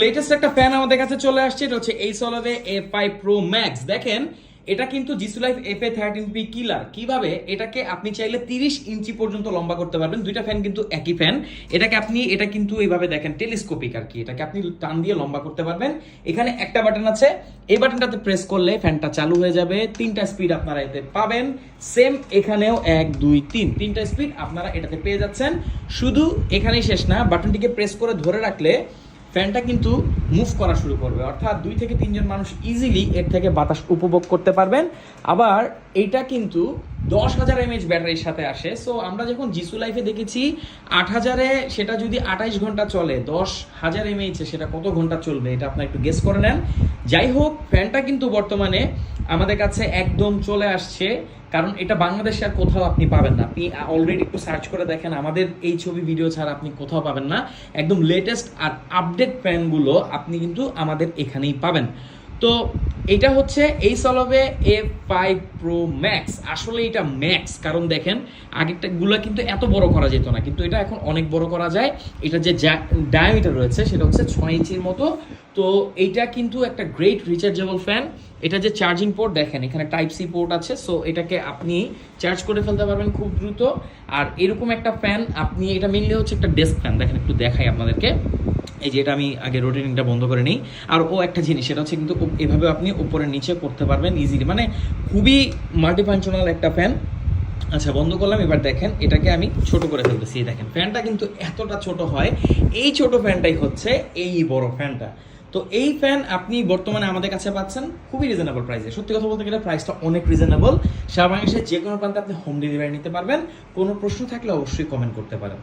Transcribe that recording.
Latest একটা fan আমাদের কাছে চলে আসছে, এটা হচ্ছে এইসলভে A5 Pro Max। দেখেন এটা কিন্তু জিসু লাইফ FA13P কিলার। কিভাবে এটাকে আপনি চাইলে 30 ইঞ্চি পর্যন্ত লম্বা করতে পারবেন। দুইটা ফ্যান কিন্তু একই ফ্যান। এটা কিন্তু এইভাবে দেখেন টেলিস্কোপিক আর কি, এটাকে আপনি টান দিয়ে লম্বা করতে পারবেন। এখানে একটা বাটন আছে, এই বাটনটাতে প্রেস করলে ফ্যানটা চালু হয়ে যাবে। তিনটা স্পিড আপনারা এতে পাবেন। সেম এখানেও 1 2 3 তিনটা স্পিড আপনারা এটাতে পেয়ে যাচ্ছেন। শুধু এখানেই শেষ না, বাটনটিকে প্রেস করে ধরে রাখলে ফ্যানটা কিন্তু মুভ করা শুরু করবে, অর্থাৎ 2 থেকে 3 জন মানুষ ইজিলি এর থেকে বাতাস উপভোগ করতে পারবেন। আবার এইটা কিন্তু 10,000 mAh ব্যাটারির সাথে আসে। সো আমরা যখন জিসু লাইফে দেখেছি 8,000-এ সেটা যদি 28 ঘন্টা চলে, 10,000 mAh সেটা কত ঘন্টা চলবে এটা আপনারা একটু গেস করে নেন। যাই হোক, ফ্যানটা কিন্তু বর্তমানে আমাদের কাছে একদম চলে আসছে, কারণ এটা বাংলাদেশে আর কোথাও আপনি পাবেন না। আপনি অলরেডি একটু সার্চ করে দেখেন, আমাদের এই ছবি ভিডিও ছাড়া আপনি কোথাও পাবেন না। একদম লেটেস্ট আর আপডেট ফ্যানগুলো আপনি কিন্তু আমাদের এখানেই পাবেন। তো এটা হচ্ছে এইসলভে A5 Pro Max। আসলে এটা ম্যাক্স, কারণ দেখেন আগেরটাগুলো কিন্তু এত বড় করা যেত না, কিন্তু এটা এখন অনেক বড় করা যায়। এটা যে ডায়ামিটার রয়েছে সেটা হচ্ছে 6 ইঞ্চির মতো। তো এইটা কিন্তু একটা গ্রেট রিচার্জেবল ফ্যান। এটা যে চার্জিং পোর্ট দেখেন, এখানে টাইপ সি পোর্ট আছে। সো এটাকে আপনি চার্জ করে ফেলতে পারবেন খুব দ্রুত। আর এরকম একটা ফ্যান আপনি, এটা মেনলি হচ্ছে একটা ডেস্ক ফ্যান। দেখেন একটু দেখাই আপনাদেরকে, এই যে এটা আমি আগে রোটেটিংটা বন্ধ করে নিই। আর একটা জিনিস, সেটা হচ্ছে কিন্তু এভাবে আপনি উপরে নিচে করতে পারবেন ইজিলি, মানে খুবই মাল্টিফাংশনাল একটা ফ্যান। আচ্ছা, বন্ধ করলাম। এবার দেখেন এটাকে আমি ছোট করে ফেলতেছি। দেখেন ফ্যানটা কিন্তু এতটা ছোট হয়, এই ছোট ফ্যানটাই হচ্ছে এই বড় ফ্যানটা। তো এই ফ্যান আপনি বর্তমানে আমাদের কাছে পাচ্ছেন খুবই রিজনেবল প্রাইসে। সত্যি কথা বলতে গেলে প্রাইসটা অনেক রিজনেবল। সারা বাংলাদেশের যে কোনো প্রান্তে আপনি হোম ডেলিভারি নিতে পারবেন। কোনো প্রশ্ন থাকলে অবশ্যই কমেন্ট করতে পারেন।